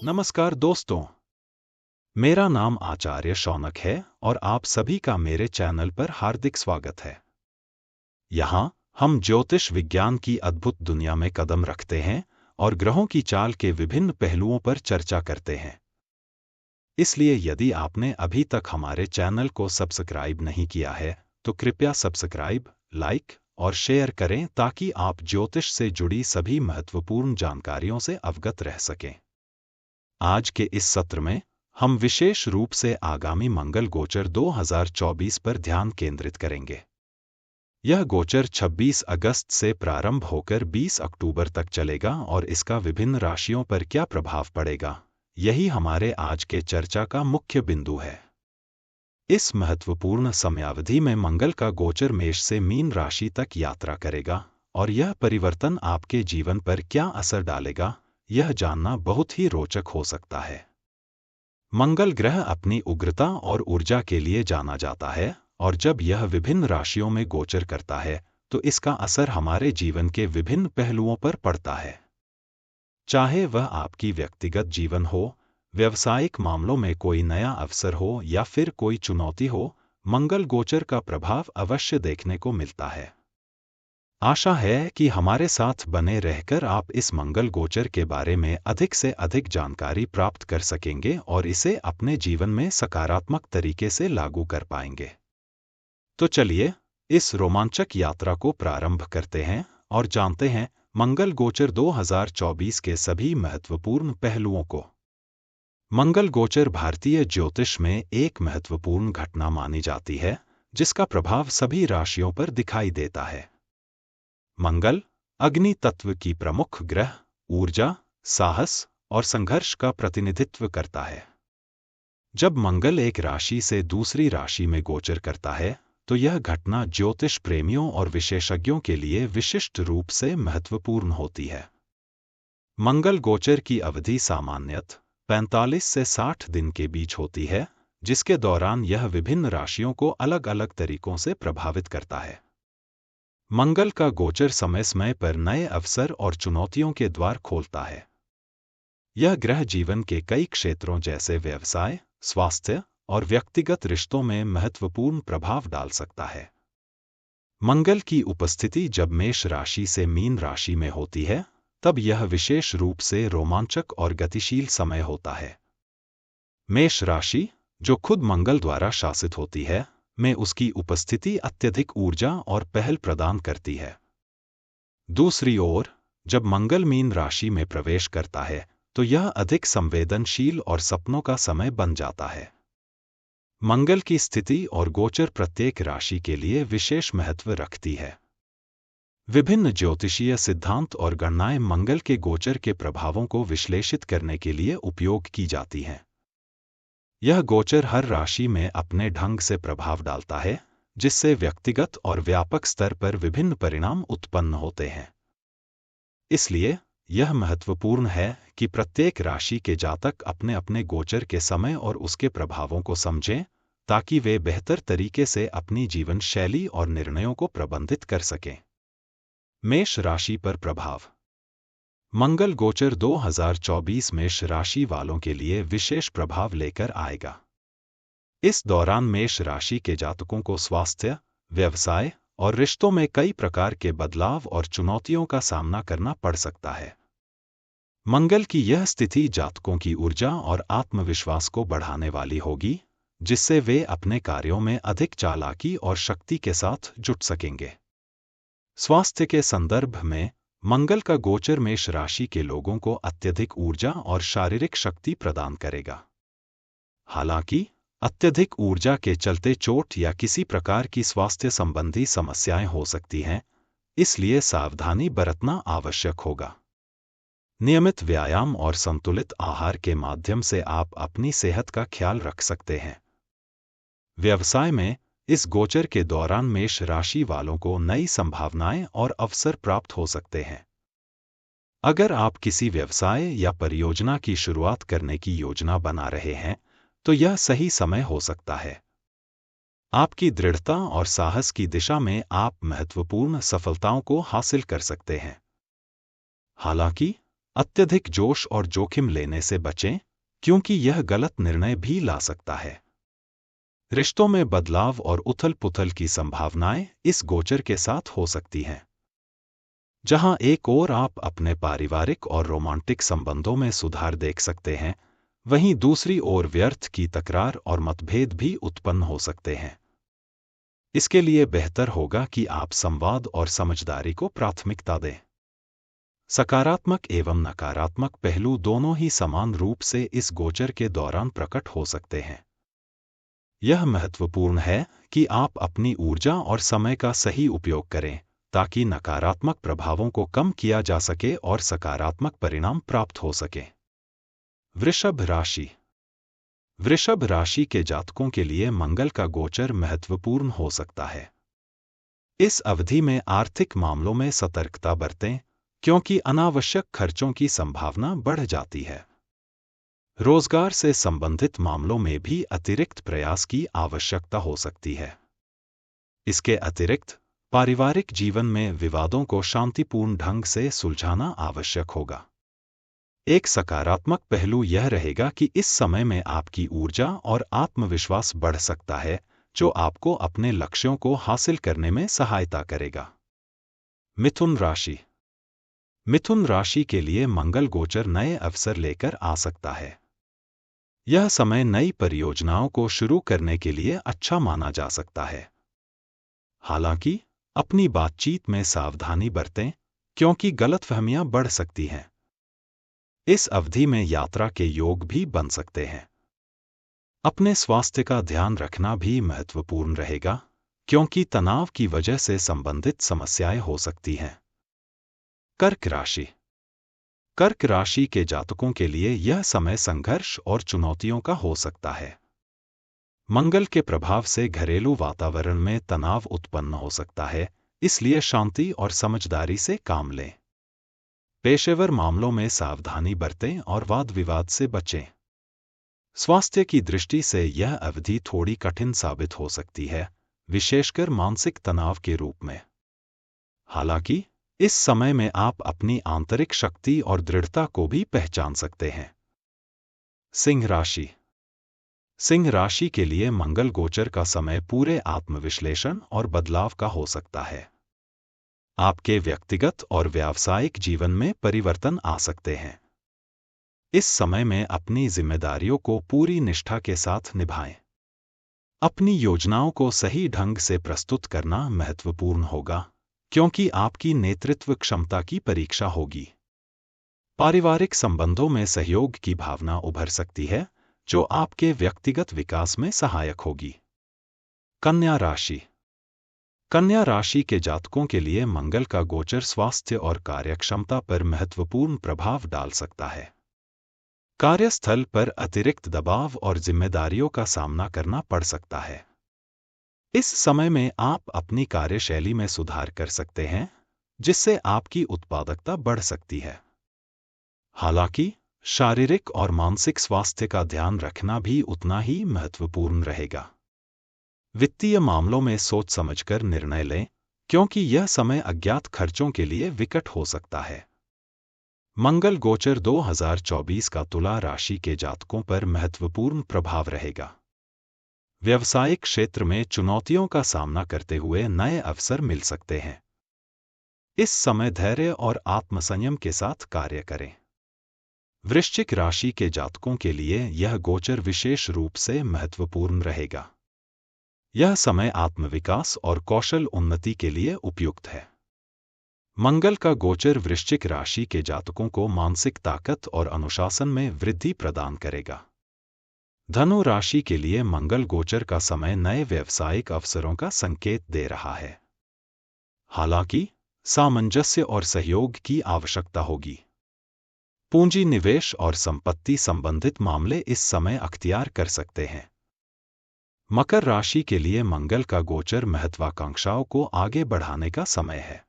नमस्कार दोस्तों, मेरा नाम आचार्य शौनक है और आप सभी का मेरे चैनल पर हार्दिक स्वागत है। यहाँ हम ज्योतिष विज्ञान की अद्भुत दुनिया में कदम रखते हैं और ग्रहों की चाल के विभिन्न पहलुओं पर चर्चा करते हैं। इसलिए यदि आपने अभी तक हमारे चैनल को सब्सक्राइब नहीं किया है, तो कृपया सब्सक्राइब, लाइक और शेयर करें ताकि आप ज्योतिष से जुड़ी सभी महत्वपूर्ण जानकारियों से अवगत रह सकें। आज के इस सत्र में हम विशेष रूप से आगामी मंगल गोचर 2024 पर ध्यान केंद्रित करेंगे। यह गोचर 26 अगस्त से प्रारंभ होकर 20 अक्टूबर तक चलेगा और इसका विभिन्न राशियों पर क्या प्रभाव पड़ेगा, यही हमारे आज के चर्चा का मुख्य बिंदु है। इस महत्वपूर्ण समयावधि में मंगल का गोचर मेष से मीन राशि तक यात्रा करेगा और यह परिवर्तन आपके जीवन पर क्या असर डालेगा, यह जानना बहुत ही रोचक हो सकता है। मंगल ग्रह अपनी उग्रता और ऊर्जा के लिए जाना जाता है और जब यह विभिन्न राशियों में गोचर करता है तो इसका असर हमारे जीवन के विभिन्न पहलुओं पर पड़ता है। चाहे वह आपकी व्यक्तिगत जीवन हो, व्यावसायिक मामलों में कोई नया अवसर हो या फिर कोई चुनौती हो, मंगल गोचर का प्रभाव अवश्य देखने को मिलता है। आशा है कि हमारे साथ बने रहकर आप इस मंगल गोचर के बारे में अधिक से अधिक जानकारी प्राप्त कर सकेंगे और इसे अपने जीवन में सकारात्मक तरीके से लागू कर पाएंगे। तो चलिए इस रोमांचक यात्रा को प्रारंभ करते हैं और जानते हैं मंगल गोचर 2024 के सभी महत्वपूर्ण पहलुओं को। मंगल गोचर भारतीय ज्योतिष में एक महत्वपूर्ण घटना मानी जाती है, जिसका प्रभाव सभी राशियों पर दिखाई देता है। मंगल अग्नि तत्व की प्रमुख ग्रह ऊर्जा, साहस और संघर्ष का प्रतिनिधित्व करता है। जब मंगल एक राशि से दूसरी राशि में गोचर करता है, तो यह घटना ज्योतिष प्रेमियों और विशेषज्ञों के लिए विशिष्ट रूप से महत्वपूर्ण होती है। मंगल गोचर की अवधि सामान्यतः 45 से 60 दिन के बीच होती है, जिसके दौरान यह विभिन्न राशियों को अलग अलग तरीकों से प्रभावित करता है। मंगल का गोचर समय समय पर नए अवसर और चुनौतियों के द्वार खोलता है। यह ग्रह जीवन के कई क्षेत्रों जैसे व्यवसाय, स्वास्थ्य और व्यक्तिगत रिश्तों में महत्वपूर्ण प्रभाव डाल सकता है। मंगल की उपस्थिति जब मेष राशि से मीन राशि में होती है, तब यह विशेष रूप से रोमांचक और गतिशील समय होता है। मेष राशि, जो खुद मंगल द्वारा शासित होती है, में उसकी उपस्थिति अत्यधिक ऊर्जा और पहल प्रदान करती है। दूसरी ओर, जब मंगल मीन राशि में प्रवेश करता है, तो यह अधिक संवेदनशील और सपनों का समय बन जाता है। मंगल की स्थिति और गोचर प्रत्येक राशि के लिए विशेष महत्व रखती है। विभिन्न ज्योतिषीय सिद्धांत और गणनाएं मंगल के गोचर के प्रभावों को विश्लेषित करने के लिए उपयोग की जाती हैं। यह गोचर हर राशि में अपने ढंग से प्रभाव डालता है, जिससे व्यक्तिगत और व्यापक स्तर पर विभिन्न परिणाम उत्पन्न होते हैं। इसलिए यह महत्वपूर्ण है कि प्रत्येक राशि के जातक अपने अपने गोचर के समय और उसके प्रभावों को समझें, ताकि वे बेहतर तरीके से अपनी जीवन शैली और निर्णयों को प्रबंधित कर सकें। मेष राशि पर प्रभाव। मंगल गोचर 2024 मेष राशि वालों के लिए विशेष प्रभाव लेकर आएगा। इस दौरान मेष राशि के जातकों को स्वास्थ्य, व्यवसाय और रिश्तों में कई प्रकार के बदलाव और चुनौतियों का सामना करना पड़ सकता है। मंगल की यह स्थिति जातकों की ऊर्जा और आत्मविश्वास को बढ़ाने वाली होगी, जिससे वे अपने कार्यों में अधिक चालाकी और शक्ति के साथ जुट सकेंगे। स्वास्थ्य के संदर्भ में मंगल का गोचर मेष राशि के लोगों को अत्यधिक ऊर्जा और शारीरिक शक्ति प्रदान करेगा। हालांकि अत्यधिक ऊर्जा के चलते चोट या किसी प्रकार की स्वास्थ्य संबंधी समस्याएं हो सकती हैं, इसलिए सावधानी बरतना आवश्यक होगा। नियमित व्यायाम और संतुलित आहार के माध्यम से आप अपनी सेहत का ख्याल रख सकते हैं। व्यवसाय में इस गोचर के दौरान मेष राशि वालों को नई संभावनाएं और अवसर प्राप्त हो सकते हैं। अगर आप किसी व्यवसाय या परियोजना की शुरुआत करने की योजना बना रहे हैं, तो यह सही समय हो सकता है। आपकी दृढ़ता और साहस की दिशा में आप महत्वपूर्ण सफलताओं को हासिल कर सकते हैं। हालांकि अत्यधिक जोश और जोखिम लेने से बचें, क्योंकि यह गलत निर्णय भी ला सकता है। रिश्तों में बदलाव और उथल-पुथल की संभावनाएं इस गोचर के साथ हो सकती हैं। जहां एक ओर आप अपने पारिवारिक और रोमांटिक संबंधों में सुधार देख सकते हैं, वहीं दूसरी ओर व्यर्थ की तकरार और मतभेद भी उत्पन्न हो सकते हैं। इसके लिए बेहतर होगा कि आप संवाद और समझदारी को प्राथमिकता दें। सकारात्मक एवं नकारात्मक पहलू दोनों ही समान रूप से इस गोचर के दौरान प्रकट हो सकते हैं। यह महत्वपूर्ण है कि आप अपनी ऊर्जा और समय का सही उपयोग करें, ताकि नकारात्मक प्रभावों को कम किया जा सके और सकारात्मक परिणाम प्राप्त हो सके। वृषभ राशि। वृषभ राशि के जातकों के लिए मंगल का गोचर महत्वपूर्ण हो सकता है। इस अवधि में आर्थिक मामलों में सतर्कता बरतें, क्योंकि अनावश्यक खर्चों की संभावना बढ़ जाती है। रोजगार से संबंधित मामलों में भी अतिरिक्त प्रयास की आवश्यकता हो सकती है। इसके अतिरिक्त पारिवारिक जीवन में विवादों को शांतिपूर्ण ढंग से सुलझाना आवश्यक होगा। एक सकारात्मक पहलू यह रहेगा कि इस समय में आपकी ऊर्जा और आत्मविश्वास बढ़ सकता है, जो आपको अपने लक्ष्यों को हासिल करने में सहायता करेगा। मिथुन राशि। मिथुन राशि के लिए मंगल गोचर नए अवसर लेकर आ सकता है। यह समय नई परियोजनाओं को शुरू करने के लिए अच्छा माना जा सकता है। हालांकि अपनी बातचीत में सावधानी बरतें, क्योंकि गलतफहमियां बढ़ सकती हैं। इस अवधि में यात्रा के योग भी बन सकते हैं। अपने स्वास्थ्य का ध्यान रखना भी महत्वपूर्ण रहेगा, क्योंकि तनाव की वजह से संबंधित समस्याएं हो सकती हैं। कर्क राशि। कर्क राशि के जातकों के लिए यह समय संघर्ष और चुनौतियों का हो सकता है। मंगल के प्रभाव से घरेलू वातावरण में तनाव उत्पन्न हो सकता है, इसलिए शांति और समझदारी से काम लें। पेशेवर मामलों में सावधानी बरतें और वाद विवाद से बचें। स्वास्थ्य की दृष्टि से यह अवधि थोड़ी कठिन साबित हो सकती है, विशेषकर मानसिक तनाव के रूप में। हालांकि इस समय में आप अपनी आंतरिक शक्ति और दृढ़ता को भी पहचान सकते हैं। सिंह राशि। सिंह राशि के लिए मंगल गोचर का समय पूरे आत्मविश्लेषण और बदलाव का हो सकता है। आपके व्यक्तिगत और व्यावसायिक जीवन में परिवर्तन आ सकते हैं। इस समय में अपनी जिम्मेदारियों को पूरी निष्ठा के साथ निभाएं। अपनी योजनाओं को सही ढंग से प्रस्तुत करना महत्वपूर्ण होगा, क्योंकि आपकी नेतृत्व क्षमता की परीक्षा होगी। पारिवारिक संबंधों में सहयोग की भावना उभर सकती है, जो आपके व्यक्तिगत विकास में सहायक होगी। कन्या राशि। कन्या राशि के जातकों के लिए मंगल का गोचर स्वास्थ्य और कार्यक्षमता पर महत्वपूर्ण प्रभाव डाल सकता है। कार्यस्थल पर अतिरिक्त दबाव और जिम्मेदारियों का सामना करना पड़ सकता है। इस समय में आप अपनी कार्यशैली में सुधार कर सकते हैं, जिससे आपकी उत्पादकता बढ़ सकती है। हालांकि शारीरिक और मानसिक स्वास्थ्य का ध्यान रखना भी उतना ही महत्वपूर्ण रहेगा। वित्तीय मामलों में सोच समझकर निर्णय लें, क्योंकि यह समय अज्ञात खर्चों के लिए विकट हो सकता है। मंगल गोचर 2024 का तुला राशि के जातकों पर महत्वपूर्ण प्रभाव रहेगा। व्यावसायिक क्षेत्र में चुनौतियों का सामना करते हुए नए अवसर मिल सकते हैं। इस समय धैर्य और आत्मसंयम के साथ कार्य करें। वृश्चिक राशि के जातकों के लिए यह गोचर विशेष रूप से महत्वपूर्ण रहेगा। यह समय आत्मविकास और कौशल उन्नति के लिए उपयुक्त है। मंगल का गोचर वृश्चिक राशि के जातकों को मानसिक ताकत और अनुशासन में वृद्धि प्रदान करेगा। धनु राशि के लिए मंगल गोचर का समय नए व्यावसायिक अवसरों का संकेत दे रहा है। हालांकि सामंजस्य और सहयोग की आवश्यकता होगी। पूंजी निवेश और संपत्ति संबंधित मामले इस समय अख्तियार कर सकते हैं। मकर राशि के लिए मंगल का गोचर महत्वाकांक्षाओं को आगे बढ़ाने का समय है।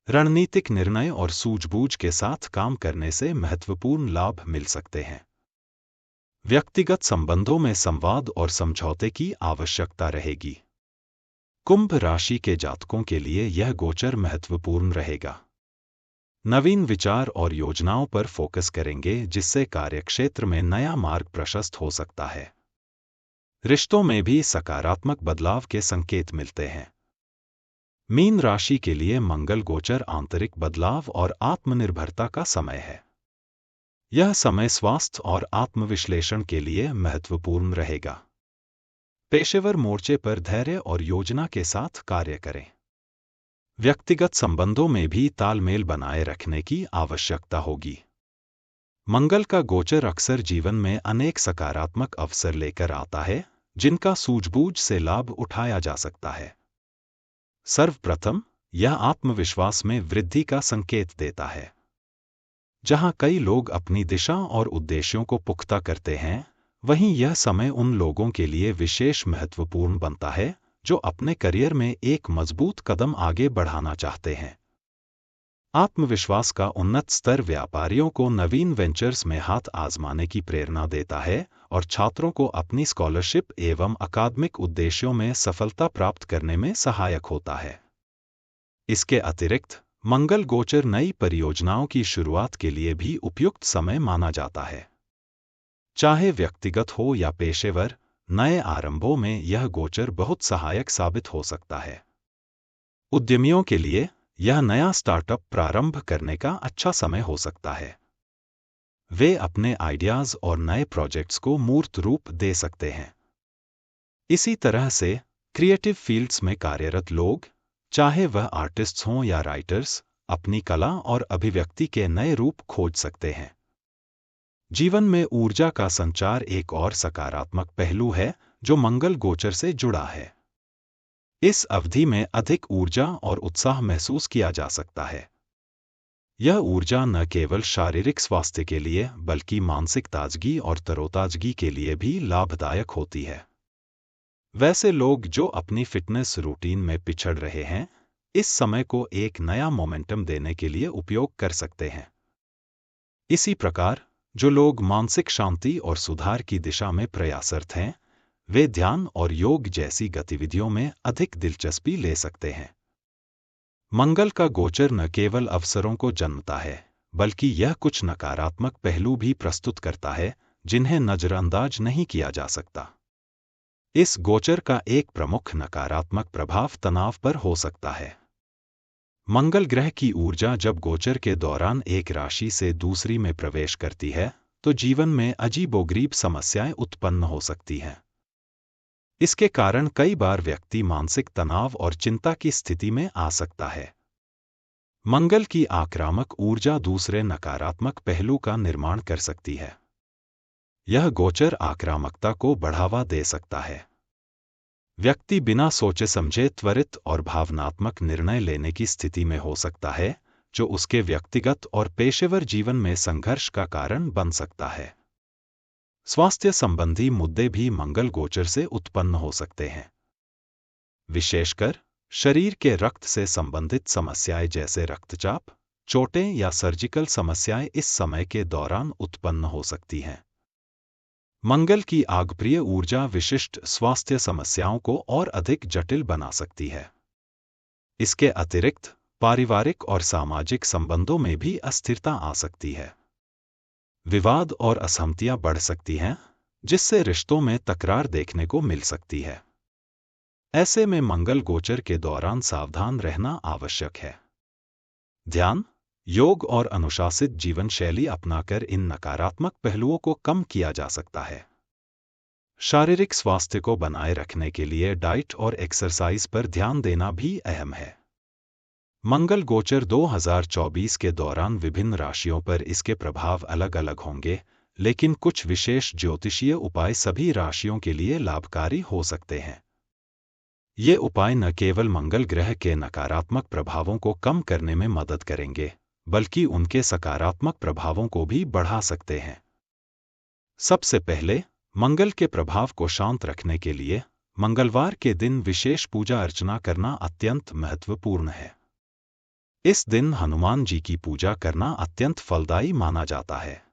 रणनीतिक निर्णय और सूझबूझ के साथ काम करने से महत्वपूर्ण लाभ मिल सकते हैं। व्यक्तिगत संबंधों में संवाद और समझौते की आवश्यकता रहेगी। कुंभ राशि के जातकों के लिए यह गोचर महत्वपूर्ण रहेगा। नवीन विचार और योजनाओं पर फोकस करेंगे, जिससे कार्यक्षेत्र में नया मार्ग प्रशस्त हो सकता है। रिश्तों में भी सकारात्मक बदलाव के संकेत मिलते हैं। मीन राशि के लिए मंगल गोचर आंतरिक बदलाव और आत्मनिर्भरता का समय है। यह समय स्वास्थ्य और आत्मविश्लेषण के लिए महत्वपूर्ण रहेगा। पेशेवर मोर्चे पर धैर्य और योजना के साथ कार्य करें। व्यक्तिगत संबंधों में भी तालमेल बनाए रखने की आवश्यकता होगी। मंगल का गोचर अक्सर जीवन में अनेक सकारात्मक अवसर लेकर आता है, जिनका सूझबूझ से लाभ उठाया जा सकता है। सर्वप्रथम, यह आत्मविश्वास में वृद्धि का संकेत देता है। जहां कई लोग अपनी दिशा और उद्देश्यों को पुख्ता करते हैं, वहीं यह समय उन लोगों के लिए विशेष महत्वपूर्ण बनता है जो अपने करियर में एक मजबूत कदम आगे बढ़ाना चाहते हैं। आत्मविश्वास का उन्नत स्तर व्यापारियों को नवीन वेंचर्स में हाथ आजमाने की प्रेरणा देता है और छात्रों को अपनी स्कॉलरशिप एवं अकादमिक उद्देश्यों में सफलता प्राप्त करने में सहायक होता है। इसके अतिरिक्त मंगल गोचर नई परियोजनाओं की शुरुआत के लिए भी उपयुक्त समय माना जाता है। चाहे व्यक्तिगत हो या पेशेवर, नए आरंभों में यह गोचर बहुत सहायक साबित हो सकता है। उद्यमियों के लिए यह नया स्टार्टअप प्रारंभ करने का अच्छा समय हो सकता है। वे अपने आइडियाज और नए प्रोजेक्ट्स को मूर्त रूप दे सकते हैं। इसी तरह से क्रिएटिव फील्ड्स में कार्यरत लोग, चाहे वह आर्टिस्ट्स हों या राइटर्स, अपनी कला और अभिव्यक्ति के नए रूप खोज सकते हैं। जीवन में ऊर्जा का संचार एक और सकारात्मक पहलू है जो मंगल गोचर से जुड़ा है। इस अवधि में अधिक ऊर्जा और उत्साह महसूस किया जा सकता है। यह ऊर्जा न केवल शारीरिक स्वास्थ्य के लिए बल्कि मानसिक ताजगी और तरोताजगी के लिए भी लाभदायक होती है। वैसे लोग जो अपनी फिटनेस रूटीन में पिछड़ रहे हैं, इस समय को एक नया मोमेंटम देने के लिए उपयोग कर सकते हैं। इसी प्रकार, जो लोग मानसिक शांति और सुधार की दिशा में प्रयासरत हैं, वे ध्यान और योग जैसी गतिविधियों में अधिक दिलचस्पी ले सकते हैं। मंगल का गोचर न केवल अवसरों को जन्मता है, बल्कि यह कुछ नकारात्मक पहलू भी प्रस्तुत करता है, जिन्हें नजरअंदाज नहीं किया जा सकता। इस गोचर का एक प्रमुख नकारात्मक प्रभाव तनाव पर हो सकता है। मंगल ग्रह की ऊर्जा जब गोचर के दौरान एक राशि से दूसरी में प्रवेश करती है, तो जीवन में अजीबोगरीब समस्याएं उत्पन्न हो सकती हैं। इसके कारण कई बार व्यक्ति मानसिक तनाव और चिंता की स्थिति में आ सकता है। मंगल की आक्रामक ऊर्जा दूसरे नकारात्मक पहलू का निर्माण कर सकती है। यह गोचर आक्रामकता को बढ़ावा दे सकता है। व्यक्ति बिना सोचे समझे त्वरित और भावनात्मक निर्णय लेने की स्थिति में हो सकता है, जो उसके व्यक्तिगत और पेशेवर जीवन में संघर्ष का कारण बन सकता है। स्वास्थ्य संबंधी मुद्दे भी मंगल गोचर से उत्पन्न हो सकते हैं। विशेषकर शरीर के रक्त से संबंधित समस्याएं जैसे रक्तचाप, चोटें या सर्जिकल समस्याएं इस समय के दौरान उत्पन्न हो सकती हैं। मंगल की आगप्रिय ऊर्जा विशिष्ट स्वास्थ्य समस्याओं को और अधिक जटिल बना सकती है। इसके अतिरिक्त पारिवारिक और सामाजिक संबंधों में भी अस्थिरता आ सकती है। विवाद और असहमतियां बढ़ सकती हैं, जिससे रिश्तों में तकरार देखने को मिल सकती है। ऐसे में मंगल गोचर के दौरान सावधान रहना आवश्यक है। ध्यान, योग और अनुशासित जीवन शैली अपनाकर इन नकारात्मक पहलुओं को कम किया जा सकता है। शारीरिक स्वास्थ्य को बनाए रखने के लिए डाइट और एक्सरसाइज पर ध्यान देना भी अहम है। मंगल गोचर 2024 के दौरान विभिन्न राशियों पर इसके प्रभाव अलग अलग होंगे, लेकिन कुछ विशेष ज्योतिषीय उपाय सभी राशियों के लिए लाभकारी हो सकते हैं। ये उपाय न केवल मंगल ग्रह के नकारात्मक प्रभावों को कम करने में मदद करेंगे, बल्कि उनके सकारात्मक प्रभावों को भी बढ़ा सकते हैं। सबसे पहले, मंगल के प्रभाव को शांत रखने के लिए मंगलवार के दिन विशेष पूजा अर्चना करना अत्यंत महत्वपूर्ण है। इस दिन हनुमान जी की पूजा करना अत्यंत फलदायी माना जाता है।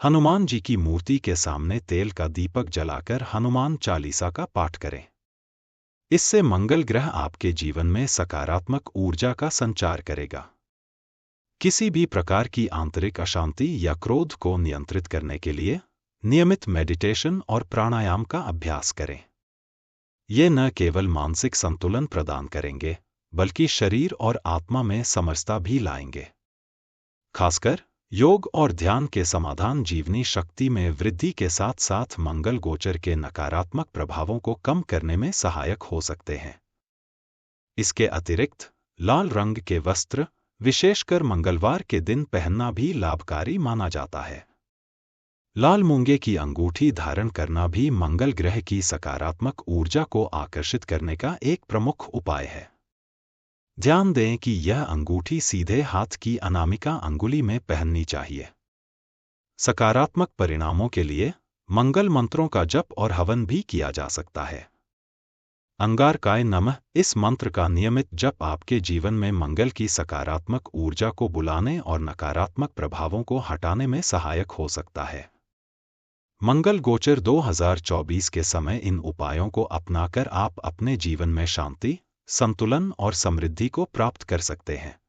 हनुमान जी की मूर्ति के सामने तेल का दीपक जलाकर हनुमान चालीसा का पाठ करें। इससे मंगल ग्रह आपके जीवन में सकारात्मक ऊर्जा का संचार करेगा। किसी भी प्रकार की आंतरिक अशांति या क्रोध को नियंत्रित करने के लिए नियमित मेडिटेशन और प्राणायाम का अभ्यास करें। ये न केवल मानसिक संतुलन प्रदान करेंगे, बल्कि शरीर और आत्मा में समरसता भी लाएंगे। खासकर योग और ध्यान के समाधान जीवनी शक्ति में वृद्धि के साथ साथ मंगल गोचर के नकारात्मक प्रभावों को कम करने में सहायक हो सकते हैं। इसके अतिरिक्त लाल रंग के वस्त्र, विशेषकर मंगलवार के दिन पहनना भी लाभकारी माना जाता है। लाल मूंगे की अंगूठी धारण करना भी मंगल ग्रह की सकारात्मक ऊर्जा को आकर्षित करने का एक प्रमुख उपाय है। ध्यान दें कि यह अंगूठी सीधे हाथ की अनामिका अंगुली में पहननी चाहिए। सकारात्मक परिणामों के लिए मंगल मंत्रों का जप और हवन भी किया जा सकता है। अंगारकाय नमः इस मंत्र का नियमित जप आपके जीवन में मंगल की सकारात्मक ऊर्जा को बुलाने और नकारात्मक प्रभावों को हटाने में सहायक हो सकता है। मंगल गोचर 2024 के समय इन उपायों को अपनाकर आप अपने जीवन में शांति, संतुलन और समृद्धि को प्राप्त कर सकते हैं।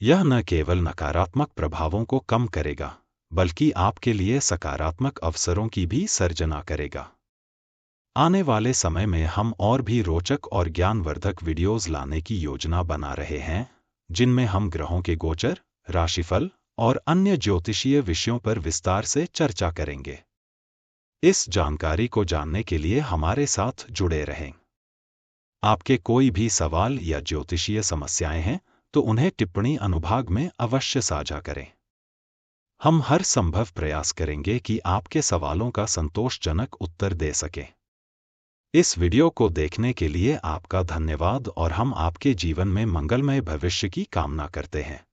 यह न केवल नकारात्मक प्रभावों को कम करेगा, बल्कि आपके लिए सकारात्मक अवसरों की भी सर्जना करेगा। आने वाले समय में हम और भी रोचक और ज्ञानवर्धक वीडियोज लाने की योजना बना रहे हैं, जिनमें हम ग्रहों के गोचर, राशिफल और अन्य ज्योतिषीय विषयों पर विस्तार से चर्चा करेंगे। इस जानकारी को जानने के लिए हमारे साथ जुड़े रहें। आपके कोई भी सवाल या ज्योतिषीय समस्याएं हैं तो उन्हें टिप्पणी अनुभाग में अवश्य साझा करें। हम हर संभव प्रयास करेंगे कि आपके सवालों का संतोषजनक उत्तर दे सकें। इस वीडियो को देखने के लिए आपका धन्यवाद और हम आपके जीवन में मंगलमय भविष्य की कामना करते हैं।